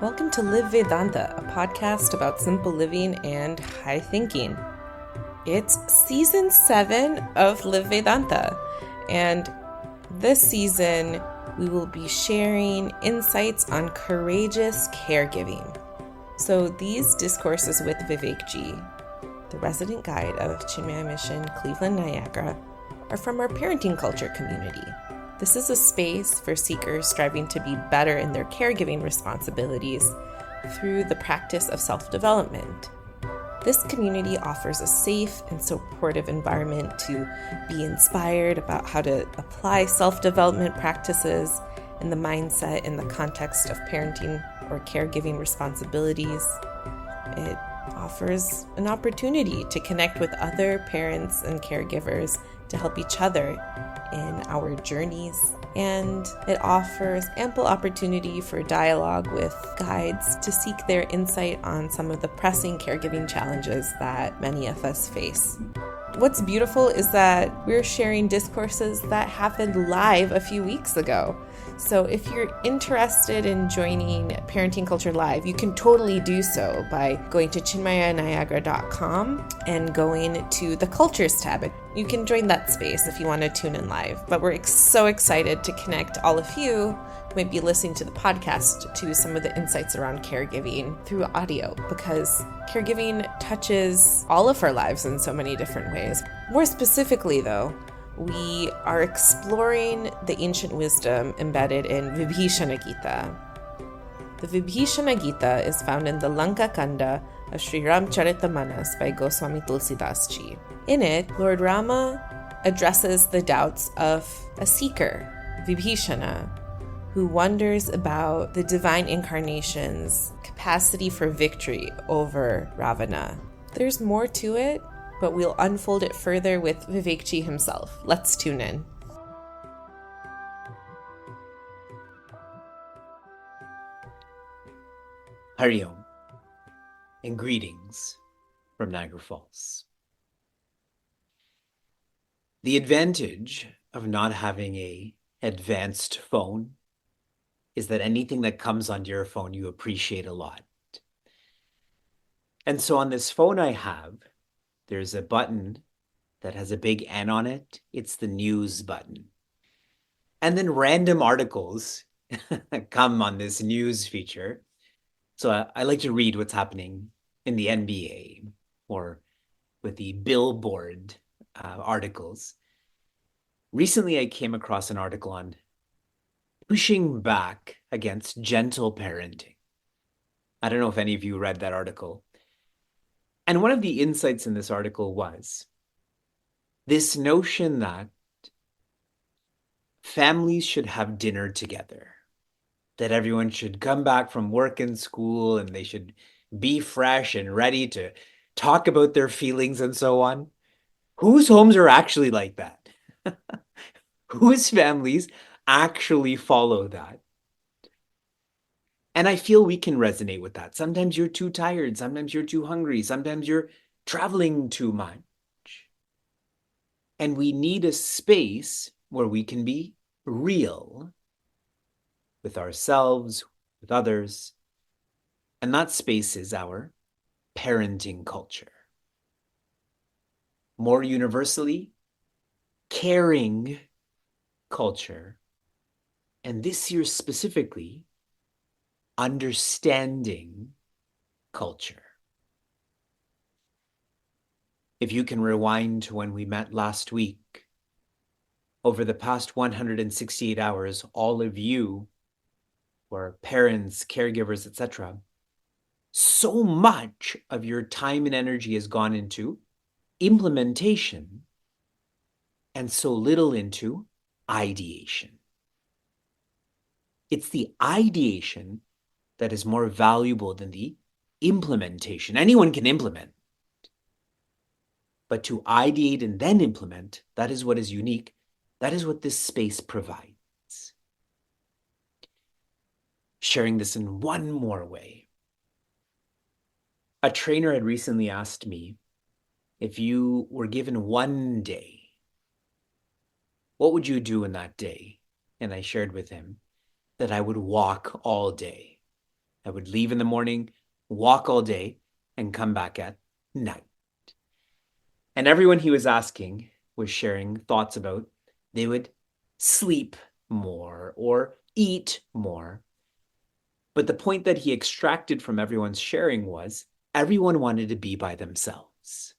Welcome to Live Vedanta, a podcast about simple living and high thinking. It's season 7 of Live Vedanta, and this season we will be sharing insights on courageous caregiving. So these discourses with Vivekji, the resident guide of Chinmaya Mission, Cleveland, Niagara, are from our parenting culture community. This is a space for seekers striving to be better in their caregiving responsibilities through the practice of self-development. This community offers a safe and supportive environment to be inspired about how to apply self-development practices and the mindset in the context of parenting or caregiving responsibilities. It offers an opportunity to connect with other parents and caregivers to help each other in our journeys, and it offers ample opportunity for dialogue with guides to seek their insight on some of the pressing caregiving challenges that many of us face. What's beautiful is that we're sharing discourses that happened live a few weeks ago. So if you're interested in joining Parenting Culture Live, you can totally do so by going to chinmayaniagara.com and going to the Cultures tab. You can join that space if you want to tune in live. But we're so excited to connect all of you who might be listening to the podcast to some of the insights around caregiving through audio, because caregiving touches all of our lives in so many different ways. More specifically, though, we are exploring the ancient wisdom embedded in Vibhishana Gita. The Vibhishana Gita is found in the Lanka Kanda of Sri Ramcharitamanas by Goswami Tulsidas Ji. In it, Lord Rama addresses the doubts of a seeker, Vibhishana, who wonders about the divine incarnation's capacity for victory over Ravana. There's more to it, but we'll unfold it further with Vivekji himself. Let's tune in. Hari Om, and greetings from Niagara Falls. The advantage of not having an advanced phone is that anything that comes onto your phone you appreciate a lot. And so on this phone I have, there's a button that has a big N on it. It's the news button. And then random articles come on this news feature. So I like to read what's happening in the NBA or with the Billboard articles. Recently, I came across an article on pushing back against gentle parenting. I don't know if any of you read that article. And one of the insights in this article was this notion that families should have dinner together, that everyone should come back from work and school and they should be fresh and ready to talk about their feelings and so on. Whose homes are actually like that? Whose families actually follow that? And I feel we can resonate with that. Sometimes you're too tired. Sometimes you're too hungry. Sometimes you're traveling too much. And we need a space where we can be real with ourselves, with others. And that space is our parenting culture. More universally, caring culture. And this year specifically, understanding culture. If you can rewind to when we met last week, over the past 168 hours, all of you were parents, caregivers, etc. So much of your time and energy has gone into implementation and so little into ideation. It's the ideation that is more valuable than the implementation. Anyone can implement. But to ideate and then implement, that is what is unique. That is what this space provides. Sharing this in one more way. A trainer had recently asked me, if you were given one day, what would you do in that day? And I shared with him that I would walk all day. I would leave in the morning, walk all day, and come back at night. And everyone he was asking was sharing thoughts about they would sleep more or eat more. But the point that he extracted from everyone's sharing was everyone wanted to be by themselves.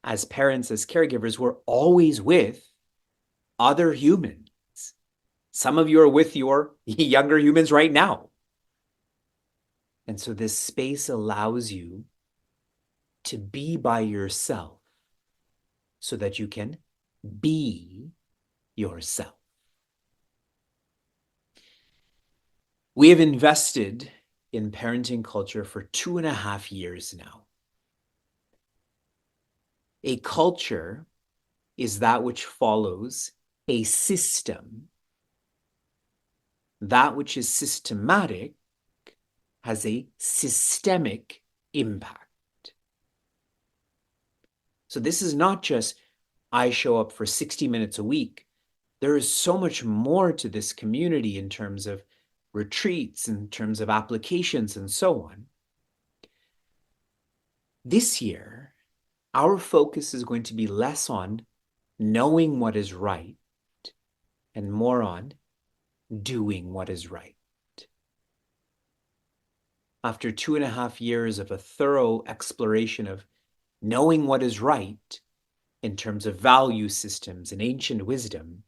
As parents, as caregivers, we're always with other humans. Some of you are with your younger humans right now. And so this space allows you to be by yourself so that you can be yourself. We have invested in parenting culture for 2.5 years now. A culture is that which follows a system. That which is systematic has a systemic impact. So this is not just, I show up for 60 minutes a week. There is so much more to this community in terms of retreats, in terms of applications, and so on. This year, our focus is going to be less on knowing what is right and more on doing what is right. After 2.5 years of a thorough exploration of knowing what is right in terms of value systems and ancient wisdom,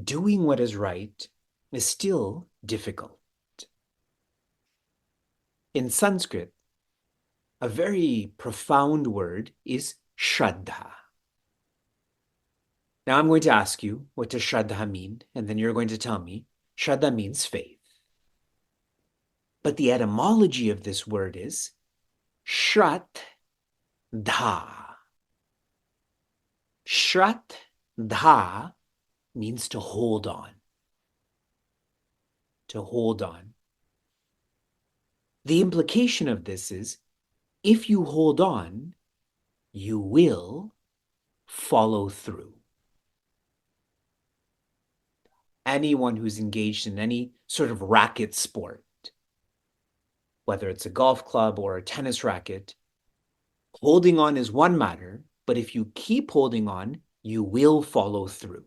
doing what is right is still difficult. In Sanskrit, a very profound word is Shraddha. Now I'm going to ask you, what does Shraddha mean? And then you're going to tell me, Shraddha means faith. But the etymology of this word is Shraddha. Shraddha means to hold on. To hold on. The implication of this is, if you hold on, you will follow through. Anyone who's engaged in any sort of racket sport, whether it's a golf club or a tennis racket, holding on is one matter, but if you keep holding on, you will follow through.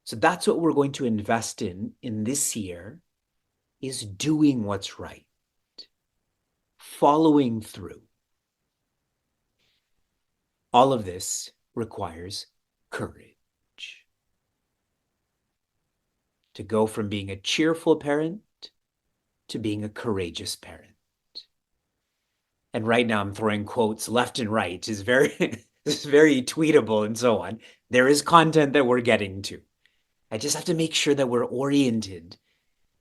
So that's what we're going to invest in this year, is doing what's right, following through. All of this requires courage. To go from being a cheerful parent to being a courageous parent. And right now I'm throwing quotes left and right. It's very tweetable and so on. There is content that we're getting to. I just have to make sure that we're oriented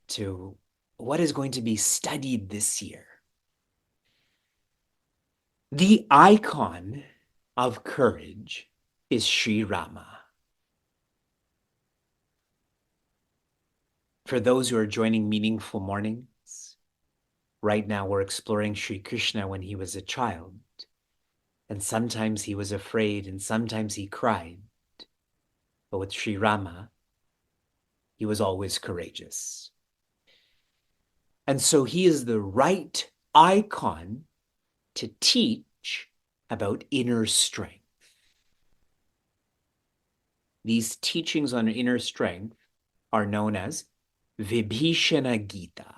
to what is going to be studied this year. The icon of courage is Sri Rama. For those who are joining Meaningful Mornings, right now we're exploring Sri Krishna when he was a child. And sometimes he was afraid and sometimes he cried. But with Sri Rama, he was always courageous. And so he is the right icon to teach about inner strength. These teachings on inner strength are known as Vibhishana Gita.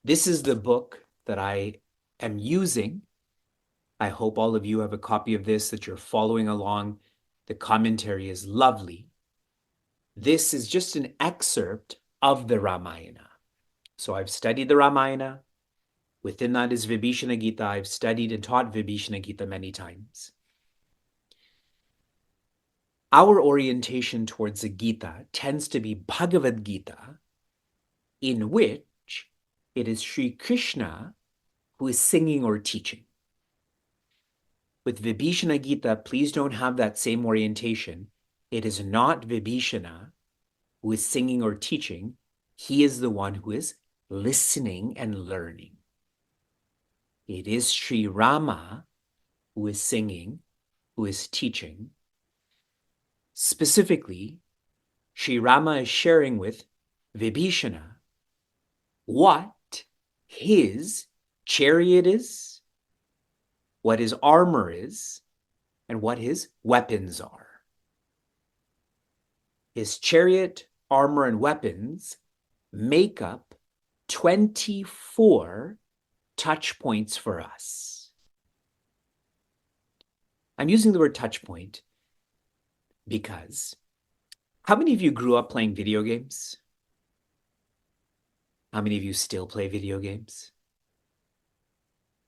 This is the book that I am using. I hope all of you have a copy of this, that you're following along. The commentary is lovely. This is just an excerpt of the Ramayana. So I've studied the Ramayana. Within that is Vibhishana Gita. I've studied and taught Vibhishana Gita many times. Our orientation towards the Gita tends to be Bhagavad Gita, in which it is Sri Krishna who is singing or teaching. With Vibhishana Gita, please don't have that same orientation. It is not Vibhishana who is singing or teaching. He is the one who is listening and learning. It is Sri Rama who is singing, who is teaching. Specifically, Sri Rama is sharing with Vibhishana what his chariot is, what his armor is, and what his weapons are. His chariot, armor, and weapons make up 24 touch points for us. I'm using the word touch point because how many of you grew up playing video games? How many of you still play video games?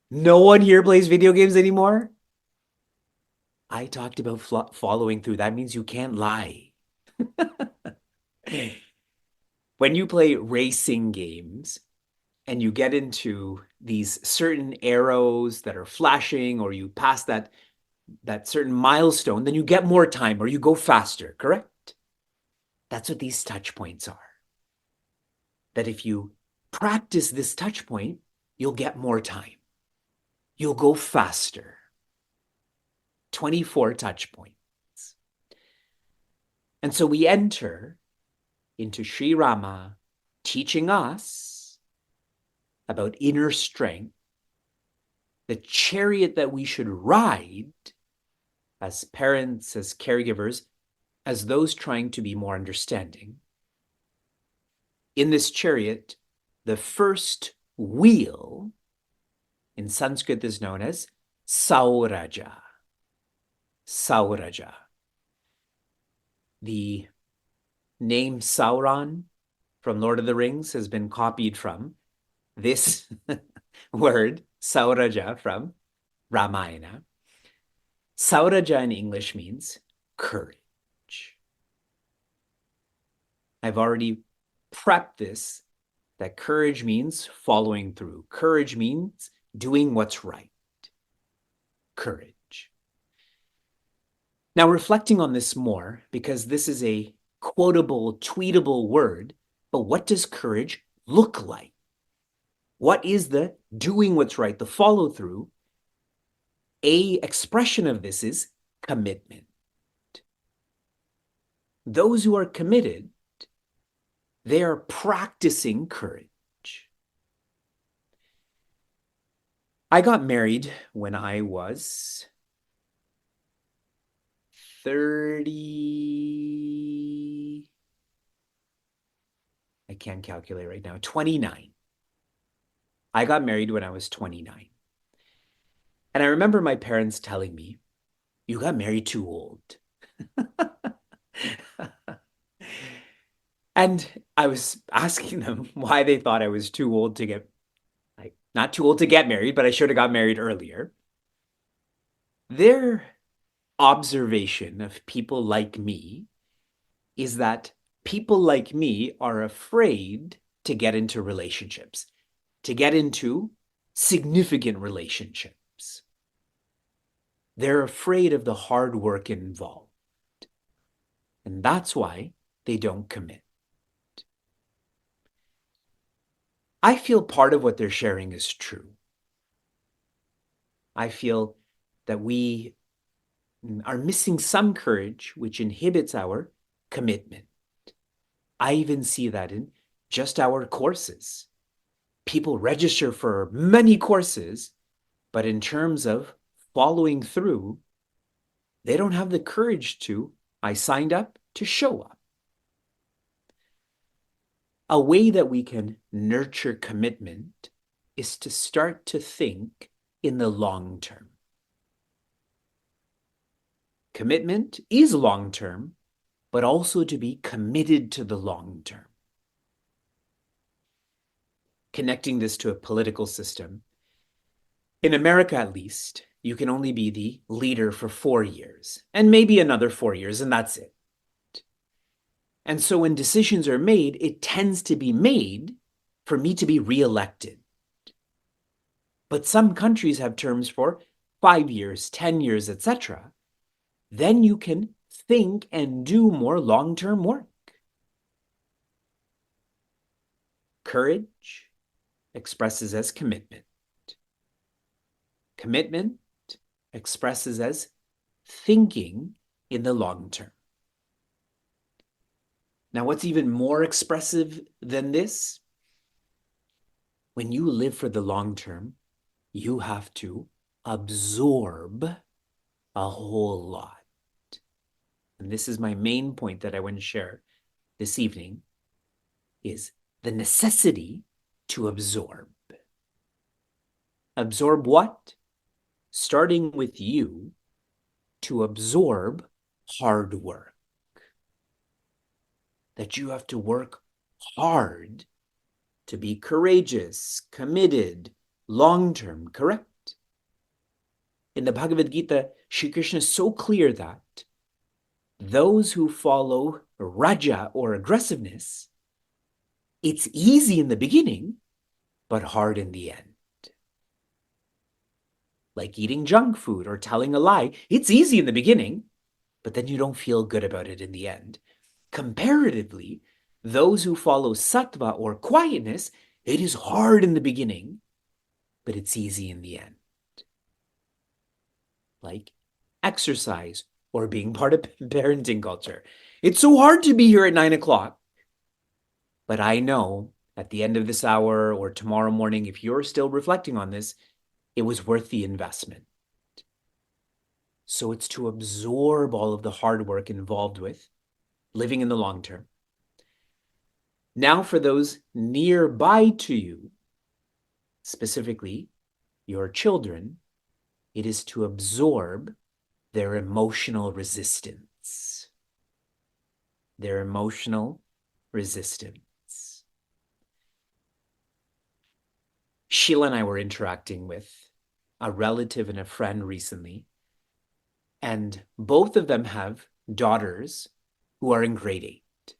No one here plays video games anymore? I talked about following through. That means you can't lie. When you play racing games and you get into these certain arrows that are flashing, or you pass that certain milestone, then you get more time or you go faster, correct? That's what these touch points are. That if you practice this touch point, you'll get more time. You'll go faster. 24 touch points. And so we enter into Sri Rama teaching us about inner strength, the chariot that we should ride as parents, as caregivers, as those trying to be more understanding. In this chariot, the first wheel in Sanskrit is known as Sauraja. Sauraja. The name Sauron from Lord of the Rings has been copied from this word, Sauraja, from Ramayana. Sauraja in English means courage. I've already prepped this, that courage means following through. Courage means doing what's right. Courage. Now, reflecting on this more, because this is a quotable, tweetable word, but what does courage look like? What is the doing what's right, the follow through? A expression of this is commitment. Those who are committed, they are practicing courage. I got married when I was 30. I can't calculate right now. 29. I got married when I was 29. And I remember my parents telling me, "You got married too old." And I was asking them why they thought I was too old to get, like, not too old to get married, but I should have got married earlier. Their observation of people like me is that people like me are afraid to get into relationships, to get into significant relationships. They're afraid of the hard work involved. And that's why they don't commit. I feel part of what they're sharing is true. I feel that we are missing some courage, which inhibits our commitment. I even see that in just our courses. People register for many courses, but in terms of following through, they don't have the courage to, I signed up to show up. A way that we can nurture commitment is to start to think in the long term. Commitment is long term, but also to be committed to the long term. Connecting this to a political system, in America at least, you can only be the leader for 4 years, and maybe another 4 years, and that's it. And so when decisions are made, it tends to be made for me to be reelected. But some countries have terms for 5 years, 10 years, etc. Then you can think and do more long-term work. Courage expresses as commitment. Commitment expresses as thinking in the long term. Now, what's even more expressive than this? When you live for the long term, you have to absorb a whole lot. And this is my main point that I want to share this evening, is the necessity to absorb. Absorb what? Starting with you, to absorb hard work. That you have to work hard to be courageous, committed, long-term, correct? In the Bhagavad Gita, Shri Krishna is so clear that those who follow raja or aggressiveness, it's easy in the beginning, but hard in the end. Like eating junk food or telling a lie, it's easy in the beginning, but then you don't feel good about it in the end. Comparatively, those who follow sattva or quietness, it is hard in the beginning, but it's easy in the end. Like exercise or being part of parenting culture. It's so hard to be here at 9 o'clock, but I know at the end of this hour or tomorrow morning, if you're still reflecting on this, it was worth the investment. So it's to absorb all of the hard work involved with living in the long term. Now, for those nearby to you, specifically your children, it is to absorb their emotional resistance. Their emotional resistance. Sheila and I were interacting with a relative and a friend recently, and both of them have daughters who are in grade 8.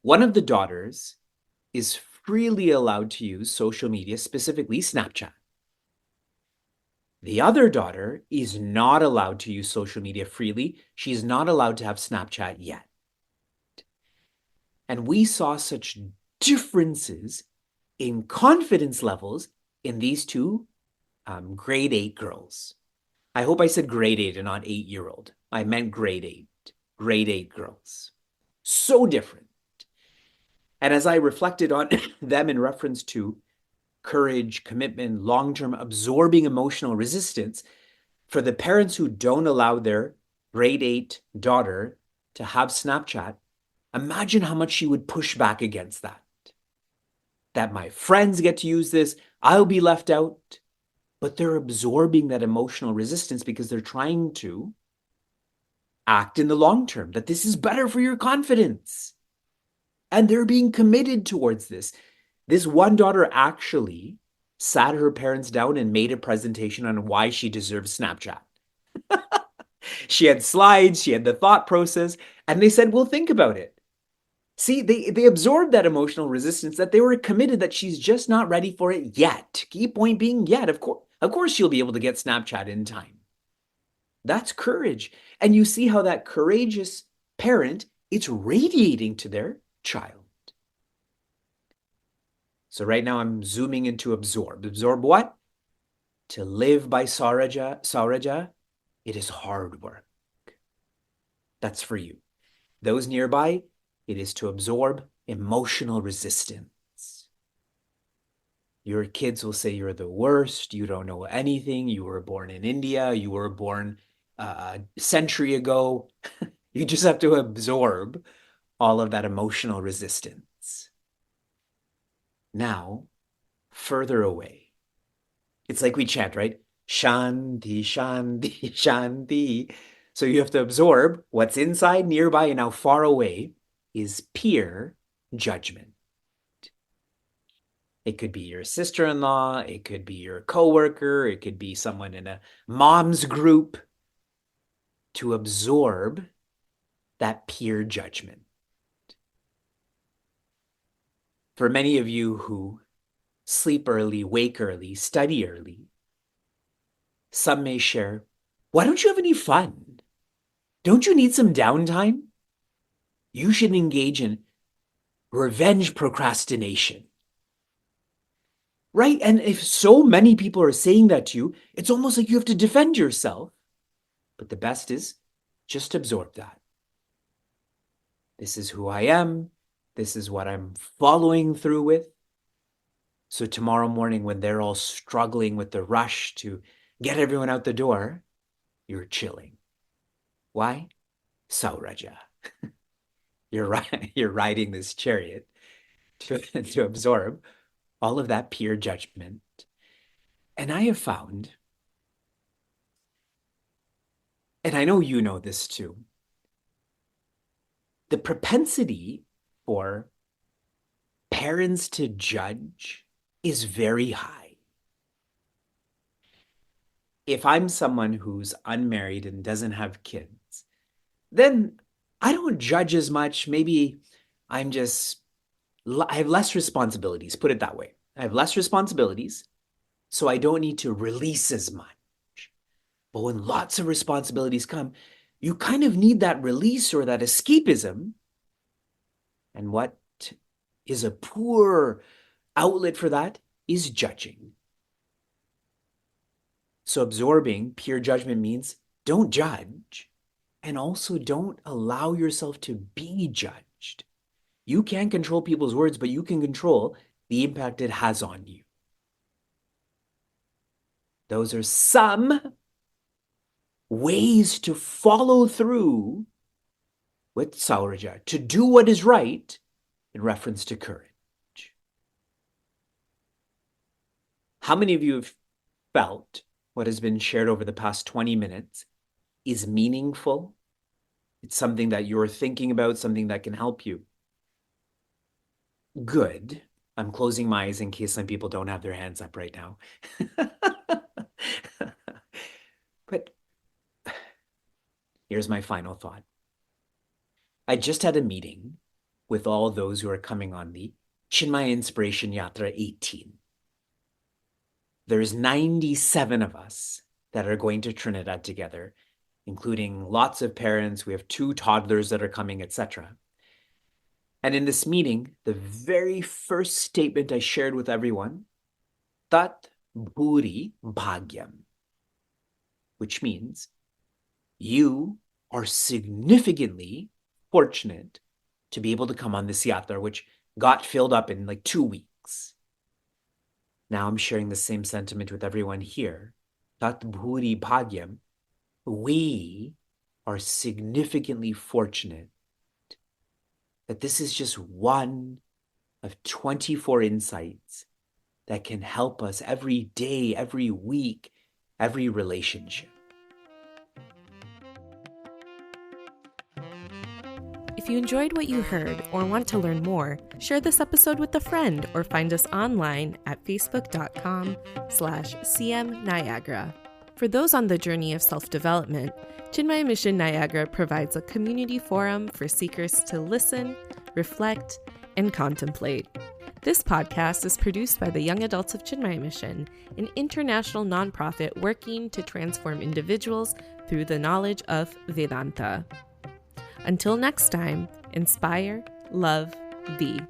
One of the daughters is freely allowed to use social media, specifically Snapchat. The other daughter is not allowed to use social media freely. She's not allowed to have Snapchat yet. And we saw such differences in confidence levels in these two grade 8 girls. I hope I said grade 8 and not 8-year-old. I meant grade 8. Grade 8 girls. So different. And as I reflected on them in reference to courage, commitment, long-term absorbing emotional resistance, for the parents who don't allow their grade 8 daughter to have Snapchat, imagine how much she would push back against that. That my friends get to use this, I'll be left out. But they're absorbing that emotional resistance because they're trying to act in the long term, that this is better for your confidence. And they're being committed towards this. This one daughter actually sat her parents down and made a presentation on why she deserves Snapchat. She had slides, she had the thought process, and they said, well, think about it. See, they absorbed that emotional resistance, that they were committed, that she's just not ready for it yet. Key point being yet. Of course she'll be able to get Snapchat in time. That's courage. And you see how that courageous parent, it's radiating to their child. So right now I'm zooming into absorb. Absorb what? To live by Sauraja, it is hard work. That's for you. Those nearby, it is to absorb emotional resistance. Your kids will say you're the worst, you don't know anything, you were born in India, you were born a century ago. You just have to absorb all of that emotional resistance. Now, further away. It's like we chant, right? Shanti, Shanti, Shanti. So you have to absorb what's inside, nearby, and how far away is peer judgment. It could be your sister-in-law, it could be your coworker, it could be someone in a mom's group. To absorb that peer judgment. For many of you who sleep early, wake early, study early, some may share, why don't you have any fun? Don't you need some downtime? You should engage in revenge procrastination. Right? And if so many people are saying that to you, it's almost like you have to defend yourself. But the best is just absorb that. This is who I am. This is what I'm following through with. So tomorrow morning, when they're all struggling with the rush to get everyone out the door, you're chilling. Why? Sauraja. You're riding this chariot to absorb all of that peer judgment. And I have found, and I know you know this too, the propensity for parents to judge is very high. If I'm someone who's unmarried and doesn't have kids, then I don't judge as much. Maybe I have less responsibilities, put it that way. I have less responsibilities, so I don't need to release as much. But when lots of responsibilities come, you kind of need that release or that escapism. And what is a poor outlet for that is judging. So absorbing peer judgment means don't judge, and also don't allow yourself to be judged. You can't control people's words, but you can control the impact it has on you. Those are some ways to follow through with Sauraja, to do what is right in reference to courage. How many of you have felt what has been shared over the past 20 minutes is meaningful? It's something that you're thinking about, something that can help you. Good. I'm closing my eyes in case some people don't have their hands up right now. But here's my final thought. I just had a meeting with all those who are coming on the Chinmaya Inspiration Yatra 18. There's 97 of us that are going to Trinidad together, including lots of parents. We have 2 toddlers that are coming, etc. And in this meeting, the very first statement I shared with everyone, Tat Bhuri Bhagyam, which means you are significantly fortunate to be able to come on this yatra, which got filled up in like 2 weeks. Now I'm sharing the same sentiment with everyone here. Tat Bhuri Bhagyam, we are significantly fortunate that this is just one of 24 insights that can help us every day, every week, every relationship. If you enjoyed what you heard or want to learn more, share this episode with a friend or find us online at facebook.com/cmniagara. For those on the journey of self-development, Chinmaya Mission Niagara provides a community forum for seekers to listen, reflect, and contemplate. This podcast is produced by the Young Adults of Chinmaya Mission, an international nonprofit working to transform individuals through the knowledge of Vedanta. Until next time, inspire, love, be.